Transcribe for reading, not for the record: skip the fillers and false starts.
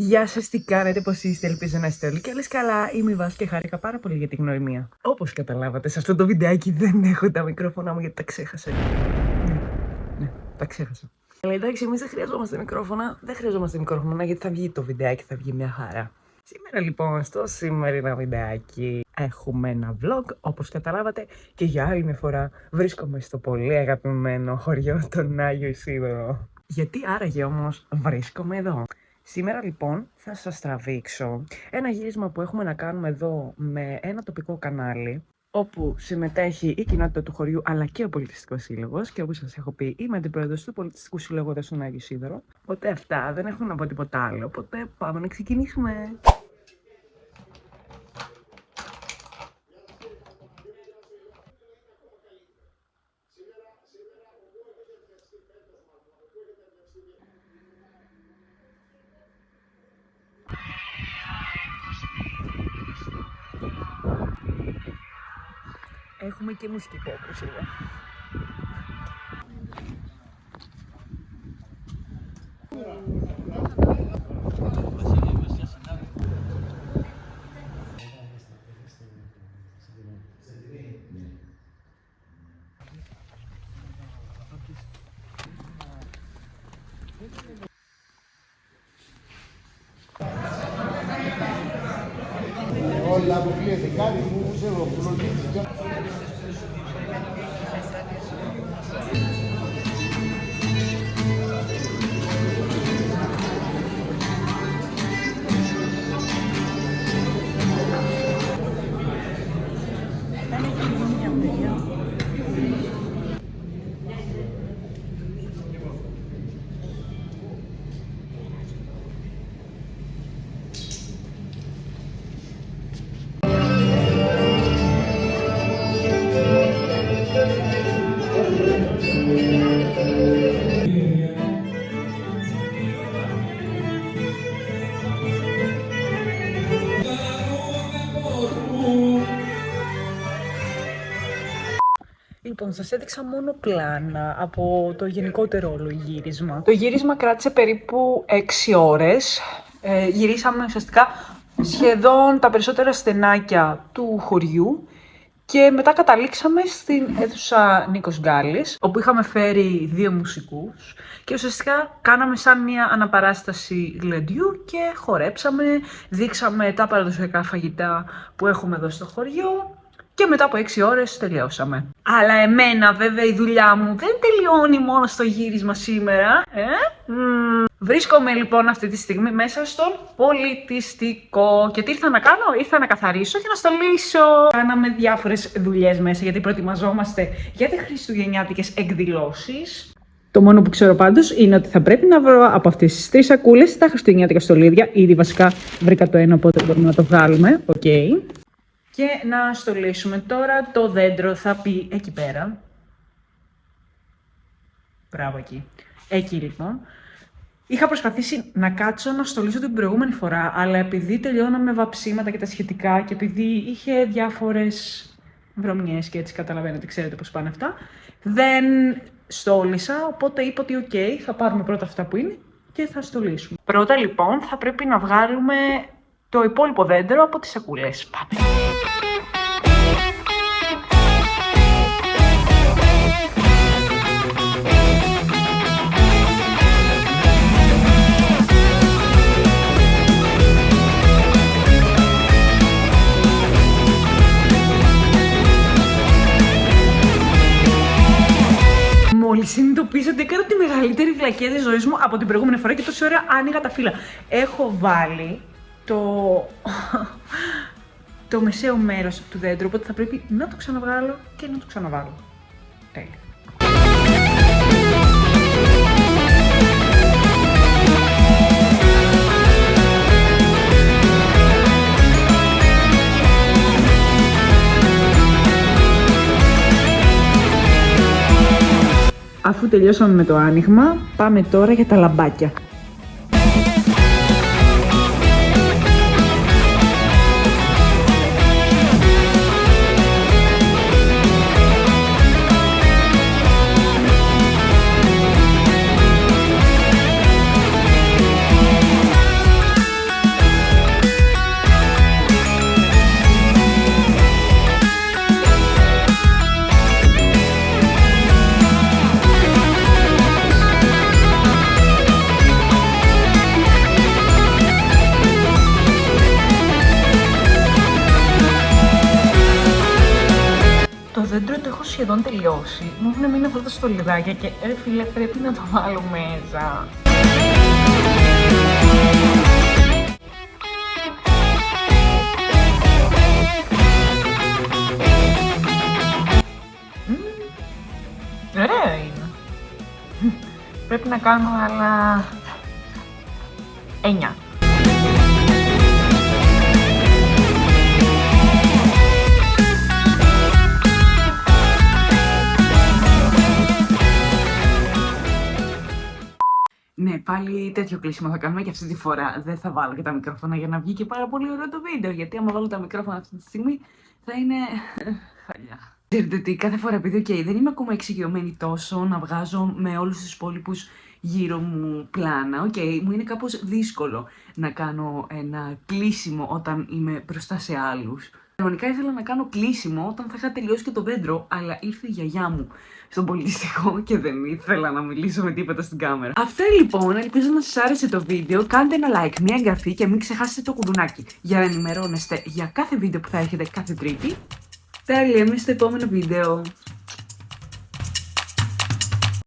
Γεια σας, τι κάνετε, πώς είστε, ελπίζω να είστε όλοι καλές καλά. Είμαι η Βάσου και χάρηκα πάρα πολύ για την γνωριμία. Όπως καταλάβατε, σε αυτό το βιντεάκι δεν έχω τα μικρόφωνα μου γιατί τα ξέχασα. Ναι, τα ξέχασα. Αλλά εντάξει, εμείς δεν χρειαζόμαστε μικρόφωνα. Δεν χρειαζόμαστε μικρόφωνα γιατί θα βγει το βιντεάκι, θα βγει μια χαρά. Σήμερα λοιπόν, στο σημερινό βιντεάκι έχουμε ένα vlog, όπως καταλάβατε, και για άλλη μια φορά βρίσκομαι στο πολύ αγαπημένο χωριό τον Άγιο Ισίδωρο. Γιατί άραγε όμως βρίσκομαι εδώ? Σήμερα λοιπόν θα σας τραβήξω ένα γύρισμα που έχουμε να κάνουμε εδώ με ένα τοπικό κανάλι, όπου συμμετέχει η κοινότητα του χωριού αλλά και ο Πολιτιστικός Σύλλογος, και όπως σας έχω πει είμαι αντιπρόεδρος του Πολιτιστικού Συλλόγου εδώ στον Άγιο Ισίδωρο. Οπότε αυτά δεν έχουν να πω τίποτα άλλο, οπότε πάμε να ξεκινήσουμε. Έχουμε και μουσική υπόκριση. Όλα αποκλείεται κάτι που ξέρω που λογίζει. Λοιπόν, σας έδειξα μόνο πλάνα από το γενικότερο όλο γύρισμα. Το γύρισμα κράτησε περίπου 6 ώρες. Γυρίσαμε ουσιαστικά σχεδόν τα περισσότερα στενάκια του χωριού και μετά καταλήξαμε στην αίθουσα Νίκος Γκάλης, όπου είχαμε φέρει 2 μουσικούς και ουσιαστικά κάναμε σαν μια αναπαράσταση γλεντιού και χορέψαμε, δείξαμε τα παραδοσιακά φαγητά που έχουμε εδώ στο χωριό. Και μετά από 6 ώρες τελειώσαμε. Αλλά εμένα βέβαια η δουλειά μου δεν τελειώνει μόνο στο γύρισμα σήμερα. Βρίσκομαι λοιπόν αυτή τη στιγμή μέσα στον πολιτιστικό. Και τι ήρθα να κάνω? Ήρθα να καθαρίσω και να στολίσω. Κάναμε διάφορες δουλειές μέσα γιατί προετοιμαζόμαστε για τις χριστουγεννιάτικες εκδηλώσεις. Το μόνο που ξέρω πάντως είναι ότι θα πρέπει να βρω από αυτές τις 3 σακούλες τα χριστουγεννιάτικα στολίδια. Ήδη βασικά βρήκα το ένα, οπότε μπορούμε να το βγάλουμε. Okay. Και να στολίσουμε. Τώρα το δέντρο θα πει εκεί πέρα. Μπράβο εκεί. Εκεί λοιπόν. Είχα προσπαθήσει να κάτσω να στολίσω την προηγούμενη φορά, αλλά επειδή τελειώναμε βαψίματα και τα σχετικά και επειδή είχε διάφορες βρωμιές και έτσι καταλαβαίνετε, ξέρετε πώς πάνε αυτά, δεν στόλισα, οπότε είπα ότι ok, θα πάρουμε πρώτα αυτά που είναι και θα στολίσουμε. Πρώτα λοιπόν θα πρέπει να βγάλουμε το υπόλοιπο δέντρο από τις σακούλες. Πάμε. Μόλις συνειδητοποίησα ότι έκανα τη μεγαλύτερη βλακεία της ζωής μου από την προηγούμενη φορά και τόση ώρα άνοιγα τα φύλλα. Έχω βάλει το μεσαίο μέρος του δέντρου, οπότε θα πρέπει να το ξαναβγάλω και να το ξαναβάλω. Τέλεια. Αφού τελειώσαμε με το άνοιγμα, πάμε τώρα για τα λαμπάκια. σχεδόν τελειώσει. Μου έχουν μείνει αυτά τα στολιδάκια και φίλε, πρέπει να το βάλω μέσα. Ωραία είναι. Πρέπει να κάνω άλλα 9. Ναι, πάλι τέτοιο κλείσιμο θα κάνουμε και αυτή τη φορά. Δεν θα βάλω και τα μικρόφωνα για να βγει και πάρα πολύ ωραίο το βίντεο. Γιατί άμα βάλω τα μικρόφωνα αυτή τη στιγμή θα είναι χαλιά. Ξέρετε τι, κάθε φορά επειδή δεν είμαι ακόμα εξοικειωμένη τόσο να βγάζω με όλους τους υπόλοιπους γύρω μου πλάνα. Μου είναι κάπως δύσκολο να κάνω ένα κλείσιμο όταν είμαι μπροστά σε άλλους. Κανονικά ήθελα να κάνω κλείσιμο όταν θα είχα τελειώσει και το δέντρο, αλλά ήρθε η γιαγιά μου στον πολιτιστικό και δεν ήθελα να μιλήσω με τίποτα στην κάμερα. Αυτά λοιπόν, ελπίζω να σας άρεσε το βίντεο. Κάντε ένα like, μια εγγραφή και μην ξεχάσετε το κουδουνάκι για να ενημερώνεστε για κάθε βίντεο που θα έχετε κάθε Τρίτη. Τέλεια, εμείς στο επόμενο βίντεο.